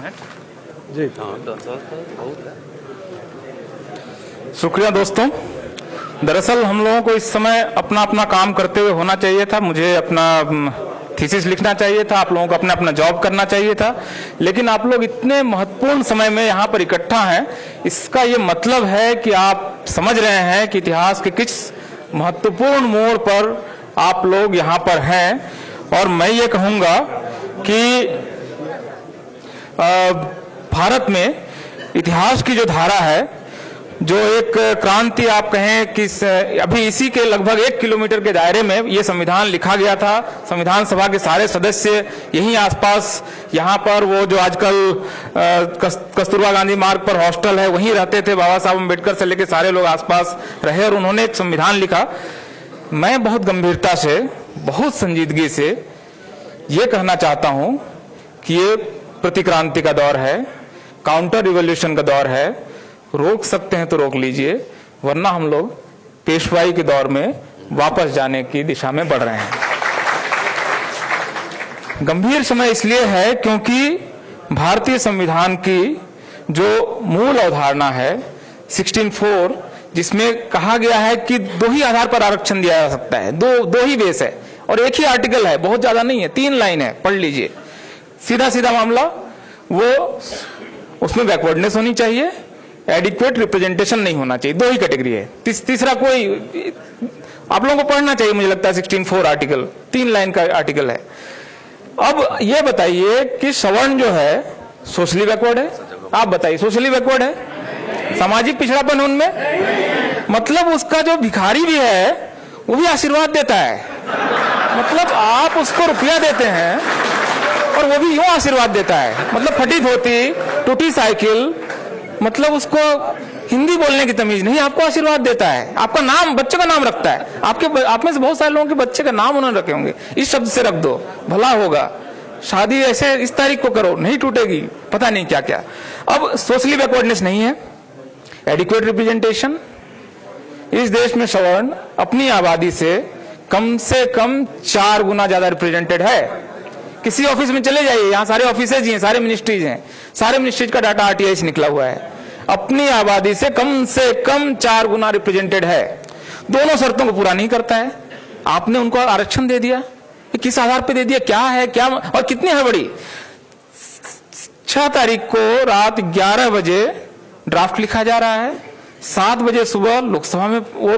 Minute जी। बहुत है। शुक्रिया दोस्तों। दरअसल हम लोगों को इस समय अपना अपना काम करते हुए होना चाहिए था। मुझे अपना थीसिस लिखना चाहिए था, आप लोगों को अपना अपना जॉब करना चाहिए था, लेकिन आप लोग इतने महत्वपूर्ण समय में यहाँ पर इकट्ठा हैं। इसका ये मतलब है कि आप समझ रहे हैं कि इतिहास के किस महत्वपूर्ण मोड़ पर आप लोग यहाँ पर हैं। और मैं ये कहूँगा कि भारत में इतिहास की जो धारा है, जो एक क्रांति आप कहें कि अभी इसी के लगभग 1 किलोमीटर के दायरे में ये संविधान लिखा गया था। संविधान सभा के सारे सदस्य यहीं आसपास, यहाँ पर वो जो आजकल कस्तूरबा गांधी मार्ग पर हॉस्टल है वहीं रहते थे। बाबा साहब अम्बेडकर से लेकर सारे लोग आसपास रहे और उन्होंने एक संविधान लिखा। मैं बहुत गंभीरता से, बहुत संजीदगी से ये कहना चाहता हूँ कि ये प्रतिक्रांति का दौर है, काउंटर रिवॉल्यूशन का दौर है। रोक सकते हैं तो रोक लीजिए, वरना हम लोग पेशवाई के दौर में वापस जाने की दिशा में बढ़ रहे हैं। गंभीर समय इसलिए है क्योंकि भारतीय संविधान की जो मूल अवधारणा है 16(4), जिसमें कहा गया है कि 2 ही आधार पर आरक्षण दिया जा सकता है, दो ही बेस है और एक ही आर्टिकल है, बहुत ज्यादा नहीं है, 3 लाइन है, पढ़ लीजिए। सीधा सीधा मामला, वो उसमें बैकवर्डनेस होनी चाहिए, एडिक्वेट रिप्रेजेंटेशन नहीं होना चाहिए, 2 ही कैटेगरी है। तीसरा कोई आप लोगों को पढ़ना चाहिए, मुझे लगता है 16(4) आर्टिकल 3 लाइन का आर्टिकल है। अब ये बताइए कि सवर्ण जो है सोशली बैकवर्ड है? आप बताइए, सोशली बैकवर्ड है? सामाजिक पिछड़ापन उनमें? मतलब उसका जो भिखारी भी है वो भी आशीर्वाद देता है। मतलब आप उसको रुपया देते हैं और वो भी यूं आशीर्वाद देता है। मतलब फटी धोती, टूटी साइकिल, मतलब उसको हिंदी बोलने की तमीज नहीं, आपको आशीर्वाद देता है। आपका नाम, बच्चे का नाम रखता है। आप में से बहुत सारे लोगों के बच्चे का नाम उन्होंने रखे होंगे, इस शब्द से रख दो भला होगा, शादी ऐसे इस तारीख को करो, नहीं टूटेगी, पता नहीं क्या क्या। अब सोशली बैकवर्डनेस नहीं है, एडिक्वेट रिप्रेजेंटेशन। इस देश में सवर्ण अपनी आबादी से कम 4 गुना ज्यादा रिप्रेजेंटेड है। किसी ऑफिस में चले जाइए, यहाँ सारे ऑफिसेज हैं, सारे मिनिस्ट्रीज हैं, सारे मिनिस्ट्रीज का डाटा आरटीआई से निकला हुआ है। अपनी आबादी से कम 4 गुना रिप्रेजेंटेड है। दोनों शर्तों को पूरा नहीं करता है। आपने उनको आरक्षण दे दिया, किस आधार पे दे दिया, क्या है, क्या और कितनी हड़बड़ी। 6 तारीख को रात 11 बजे ड्राफ्ट लिखा जा रहा है, 7 बजे सुबह लोकसभा में वो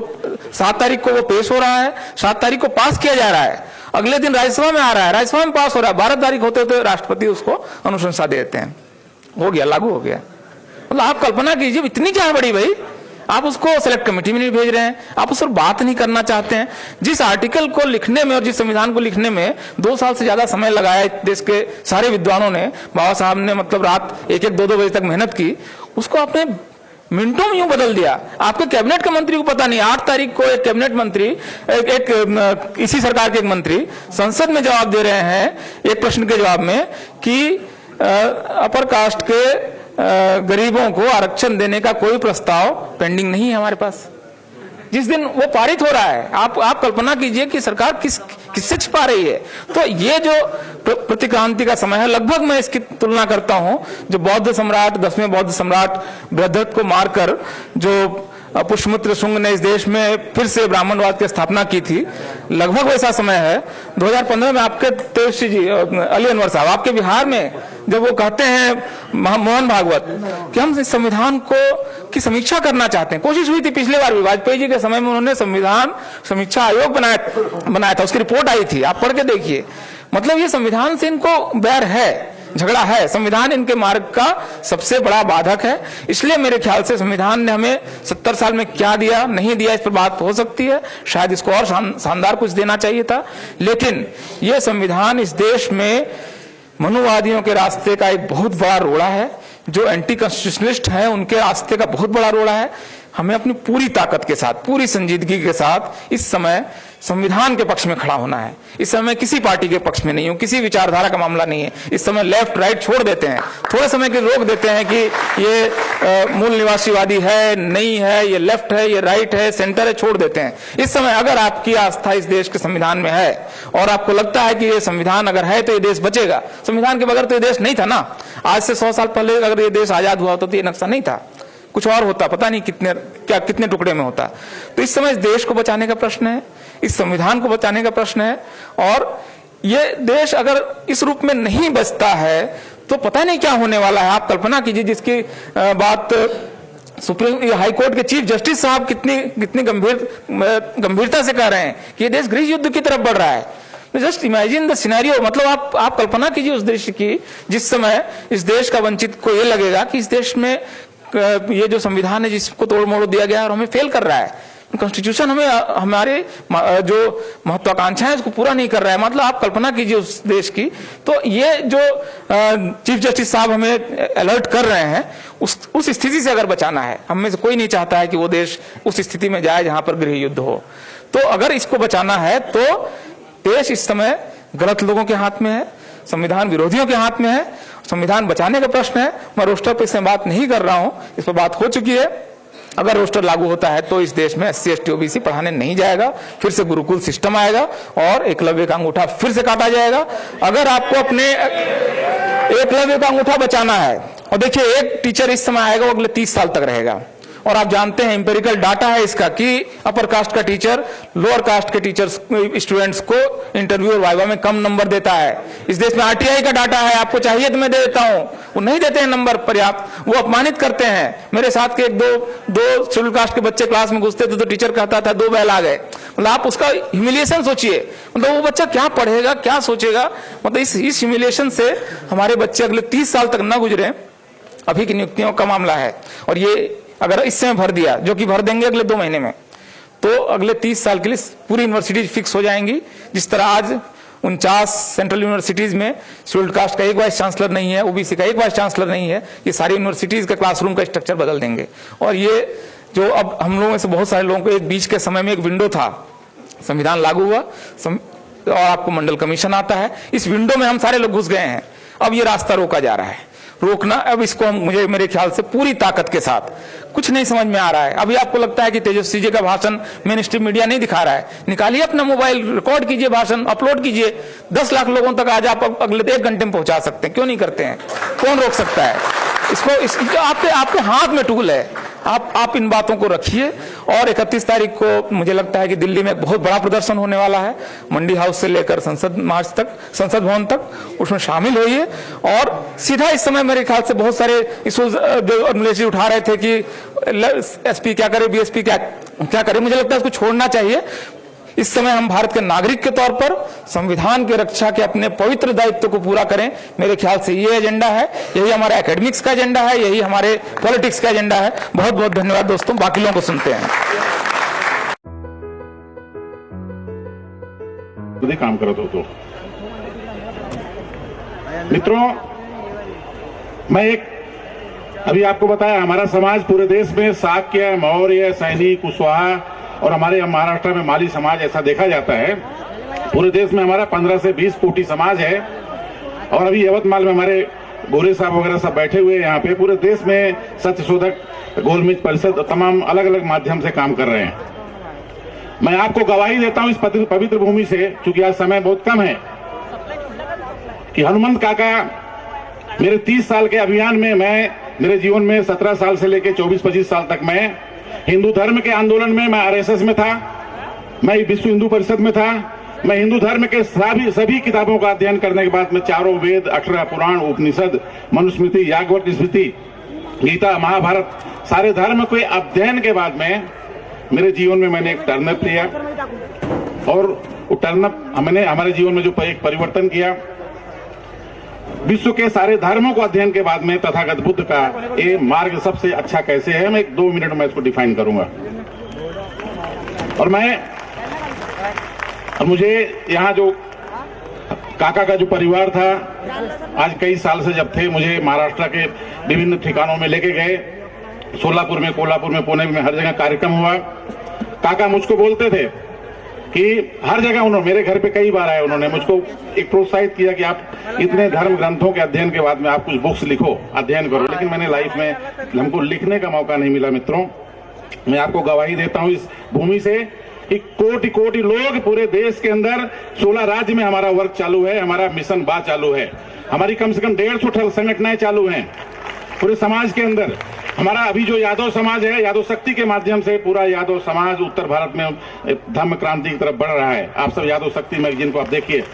7 तारीख को वो पेश हो रहा है, 7 तारीख को पास किया जा रहा है, अगले दिन राज्यसभा में आ रहा है, राज्यसभा में पास हो रहा है, 12 तारीख होते होते राष्ट्रपति उसको अनुशंसा दे देते हैं, हो गया, लागू हो गया। मतलब आप कल्पना कीजिए, इतनी क्या बड़ी भाई, आप उसको सेलेक्ट कमेटी में नहीं भेज रहे हैं, आप उस पर बात नहीं करना चाहते हैं। जिस आर्टिकल को लिखने में और जिस संविधान को लिखने में 2 साल से ज्यादा समय लगाया देश के सारे विद्वानों ने, बाबा साहब ने मतलब रात 1-1, 2-2 बजे तक मेहनत की, उसको आपने मिनटों में यूं बदल दिया। आपके कैबिनेट के मंत्री को पता नहीं, 8 तारीख को एक कैबिनेट मंत्री, इसी सरकार के एक मंत्री संसद में जवाब दे रहे हैं एक प्रश्न के जवाब में कि अपर कास्ट के गरीबों को आरक्षण देने का कोई प्रस्ताव पेंडिंग नहीं है हमारे पास। जिस दिन वो पारित हो रहा है, आप कल्पना कीजिए कि सरकार किससे छिपा रही है। तो ये जो प्रतिक्रांति का समय है, लगभग मैं इसकी तुलना करता हूं जो बौद्ध सम्राट, 10वें बौद्ध सम्राट बृहद्रथ को मारकर जो पुष्यमित्र शुंग ने इस देश में फिर से ब्राह्मणवाद की स्थापना की थी, लगभग वैसा समय है। 2015 में आपके तेजस्वी जी, अली अनवर साहब, आपके बिहार में जब वो कहते हैं मोहन भागवत कि हम इस संविधान को की समीक्षा करना चाहते हैं। कोशिश हुई थी पिछले बार भी, वाजपेयी जी के समय में उन्होंने संविधान समीक्षा आयोग बनाया था, उसकी रिपोर्ट आई थी, आप पढ़ के देखिए। मतलब ये संविधान से इनको बैर है, झगड़ा है, संविधान इनके मार्ग का सबसे बड़ा बाधक है। इसलिए मेरे ख्याल से संविधान ने हमें 70 साल में क्या दिया, नहीं दिया, इस पर बात हो सकती है, शायद इसको और शानदार कुछ देना चाहिए था। लेकिन यह संविधान इस देश में मनुवादियों के रास्ते का एक बहुत बड़ा रोड़ा है, जो एंटी कॉन्स्टिट्यूशनलिस्ट हैं उनके रास्ते का बहुत बड़ा रोड़ा है। हमें अपनी पूरी ताकत के साथ, पूरी संजीदगी के साथ इस समय संविधान के पक्ष में खड़ा होना है। इस समय किसी पार्टी के पक्ष में नहीं हूं, किसी विचारधारा का मामला नहीं है। इस समय लेफ्ट राइट छोड़ देते हैं, थोड़े समय के रोक देते हैं कि ये मूल निवासीवादी है, नहीं है, ये लेफ्ट है, ये राइट है, सेंटर है, छोड़ देते हैं। इस समय अगर आपकी आस्था इस देश के संविधान में है और आपको लगता है कि ये संविधान अगर है तो ये देश बचेगा, संविधान के बगैर तो ये देश नहीं था ना। आज से 100 साल पहले अगर ये देश आजाद हुआ होता तो ये नक्शा नहीं था, कुछ और होता, पता नहीं कितने टुकड़े में होता। तो इस समय इस देश को बचाने का प्रश्न है, इस संविधान को बचाने का प्रश्न है, और ये देश अगर इस रूप में नहीं बचता है तो पता नहीं क्या होने वाला है। आप कल्पना कीजिए, जिसकी बात सुप्रीम हाई कोर्ट के चीफ जस्टिस साहब कितनी गंभीरता से कह रहे हैं कि ये देश गृह युद्ध की तरफ बढ़ रहा है। जस्ट इमेजिन द सिनेरियो, मतलब आप कल्पना कीजिए उस दृश्य की जिस समय इस देश का वंचित को ये लगेगा कि इस देश में ये जो संविधान है जिसको तोड़ मोड़ दिया गया है और हमें फेल कर रहा है, कॉन्स्टिट्यूशन हमें हमारे जो महत्वाकांक्षाएं उसको पूरा नहीं कर रहा है। मतलब आप कल्पना कीजिए उस देश की। तो ये जो चीफ जस्टिस साहब हमें अलर्ट कर रहे हैं, उस स्थिति से अगर बचाना है, हम में से कोई नहीं चाहता है कि वो देश उस स्थिति में जाए जहां पर गृह युद्ध हो। तो अगर इसको बचाना है तो देश इस समय गलत लोगों के हाथ में है, संविधान विरोधियों के हाथ में है। संविधान बचाने का प्रश्न है। मैं रोस्टर पे से बात नहीं कर रहा हूं, इस पर बात हो चुकी है। अगर रोस्टर लागू होता है तो इस देश में SC ST OBC पढ़ाने नहीं जाएगा, फिर से गुरुकुल सिस्टम आएगा और एकलव्य का अंगूठा फिर से काटा जाएगा। अगर आपको अपने एकलव्य का अंगूठा बचाना है, और देखिए एक टीचर इस समय आएगा वो अगले 30 साल तक रहेगा, और आप जानते हैं इंपेरिकल डाटा है इसका कि अपर कास्ट का टीचर लोअर कास्ट के टीचर्स स्टूडेंट्स को इंटरव्यू और वाइवा में कम नंबर देता है। इस देश में RTI का डाटा है, आपको चाहिए तो मैं दे देता हूं, वो नहीं देते हैं नंबर पर्याप्त, वो अपमानित करते हैं। मेरे साथ के एक दो शेड्यूल कास्ट के बच्चे क्लास में घुसते थे तो टीचर कहता था 2 बैल आ गए। मतलब आप उसका ह्यूमिलिएशन सोचिए, मतलब वो बच्चा क्या पढ़ेगा, क्या सोचेगा। मतलब इस ह्यूमिलिएशन से हमारे बच्चे अगले 30 साल तक न गुजरे। अभी की नियुक्तियों का मामला है, और ये अगर इस समय भर दिया, जो कि भर देंगे अगले 2 महीने में, तो अगले 30 साल के लिए पूरी यूनिवर्सिटीज फिक्स हो जाएंगी। जिस तरह आज 49 सेंट्रल यूनिवर्सिटीज में शेड्यूल्ड कास्ट का एक वाइस चांसलर नहीं है, OBC का एक वाइस चांसलर नहीं है, ये सारी यूनिवर्सिटीज का क्लासरूम का स्ट्रक्चर बदल देंगे। और ये जो अब हम लोगों में से बहुत सारे लोगों को एक बीच के समय में एक विंडो था, संविधान लागू हुआ और आपको मंडल कमीशन आता है, इस विंडो में हम सारे लोग घुस गए हैं। अब ये रास्ता रोका जा रहा है, रोकना अब इसको मुझे मेरे ख्याल से पूरी ताकत के साथ, कुछ नहीं समझ में आ रहा है। अभी आपको लगता है कि तेजस्वी जी का भाषण मेन स्ट्रीम मीडिया नहीं दिखा रहा है, निकालिए अपना मोबाइल, रिकॉर्ड कीजिए भाषण, अपलोड कीजिए, 10 लाख लोगों तक आज आप अगले 1 घंटे में पहुंचा सकते हैं। क्यों नहीं करते हैं? कौन रोक सकता है इसको? आपके हाथ में टूल है। आप इन बातों को रखिए। और 31 तारीख को मुझे लगता है कि दिल्ली में बहुत बड़ा प्रदर्शन होने वाला है, मंडी हाउस से लेकर संसद मार्च तक, संसद भवन तक, उसमें शामिल होइए। और सीधा इस समय मेरे ख्याल से बहुत सारे इश्यूज जो अमलेश जी उठा रहे थे कि SP क्या करे, BSP क्या करे, मुझे लगता है इसको छोड़ना चाहिए। इस समय हम भारत के नागरिक के तौर पर संविधान की रक्षा के अपने पवित्र दायित्व को पूरा करें। मेरे ख्याल से ये एजेंडा है, यही हमारा एकेडमिक्स का एजेंडा है, यही हमारे पॉलिटिक्स का एजेंडा है। बहुत बहुत धन्यवाद दोस्तों, बाकी लोगों को सुनते हैं। काम करो तो मित्रों, मैं अभी आपको बताया, हमारा समाज पूरे देश में शाक्य, मौर्य, सैनी, कुशवाहा और हमारे महाराष्ट्र में माली समाज ऐसा देखा जाता है। पूरे देश में हमारा 15 से 20 कोटि समाज है। और अभी यवतमाल में हमारे गोरे साहब वगैरह सब बैठे हुए यहाँ पे। पूरे देश में सत्यशोधक, गोलमेज परिषद तमाम अलग अलग माध्यम से काम कर रहे हैं। मैं आपको गवाही देता हूँ इस पवित्र भूमि से, चूंकि आज समय बहुत कम है, कि हनुमंत काका मेरे 30 साल के अभियान में, मेरे जीवन में 17 साल से लेकर 24-25 साल तक मैं हिंदू धर्म के आंदोलन में, मैं RSS में था, मैं विश्व हिंदू परिषद में था। मैं हिंदू धर्म के सभी किताबों का अध्ययन करने के बाद में चारों वेद, 18 पुराण, उपनिषद, मनुस्मृति, याज्ञवल्क्य स्मृति, गीता, महाभारत, सारे धर्म के अध्ययन के बाद में मेरे जीवन में मैंने एक टर्नअप लिया। और वो टर्नअप हमने हमारे जीवन में जो एक परिवर्तन किया, विश्व के सारे धर्मों को अध्ययन के बाद में तथागत बुद्ध का ये मार्ग सबसे अच्छा कैसे है, मैं 2 मिनट में इसको डिफाइन करूंगा। और मुझे यहाँ जो काका का जो परिवार था, आज कई साल से जब थे, मुझे महाराष्ट्र के विभिन्न ठिकानों में लेके गए, सोलापुर में, कोल्हापुर में, पुणे में, हर जगह कार्यक्रम हुआ। काका मुझको बोलते थे कि हर जगह उन्होंने, मेरे घर पे कई बार आए, उन्होंने मुझको एक प्रोत्साहित किया कि आप इतने धर्म ग्रंथों के अध्ययन के बाद में आप कुछ बुक्स लिखो, अध्ययन करो। लेकिन मैंने लाइफ में हमको लिखने का मौका नहीं मिला। मित्रों, मैं आपको गवाही देता हूं इस भूमि से कि कोटि कोटि लोग पूरे देश के अंदर 16 राज्य में हमारा वर्क चालू है, हमारा मिशन बा चालू है, हमारी कम से कम 150 संगठनाएं चालू हैं पूरे समाज के अंदर। हमारा अभी जो यादव समाज है, यादव शक्ति के माध्यम से पूरा यादव समाज उत्तर भारत में धर्म क्रांति की तरफ बढ़ रहा है। आप सब यादव शक्ति मैगजीन को आप देखिए।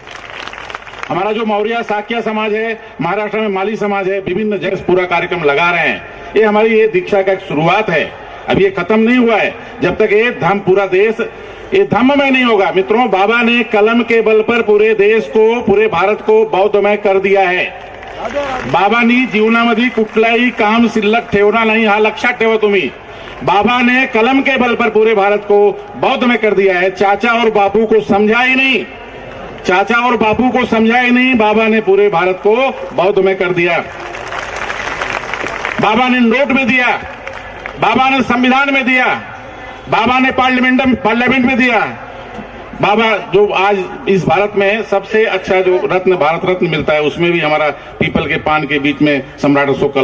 हमारा जो मौर्य साक्या समाज है, महाराष्ट्र में माली समाज है, विभिन्न जगह पूरा कार्यक्रम लगा रहे हैं। ये हमारी ये दीक्षा का एक शुरुआत है, अभी ये खत्म नहीं हुआ है। जब तक ये धम्म पूरा देश ये धम्म में नहीं होगा। मित्रों, बाबा ने कलम के बल पर पूरे देश को, पूरे भारत को बौद्धमय कर दिया है। बाबांनी जीवनामध्ये कुठलाही काम शिल्लक ठेवणार नाही, हा लक्षात ठेवा तुम्ही। बाबा ने कलम के बल पर पूरे भारत को बौद्ध में कर दिया है। चाचा और बापू को समझा ही नहीं, चाचा और बापू को समझा ही नहीं, बाबा ने पूरे भारत को बौद्ध में कर दिया। बाबा ने नोट में दिया, बाबा ने संविधान में दिया, बाबा ने पार्लियामेंट में दिया। बाबा जो आज इस भारत में सबसे अच्छा जो रत्न, भारत रत्न मिलता है, उसमें भी हमारा पीपल के पान के बीच में सम्राट अशोक का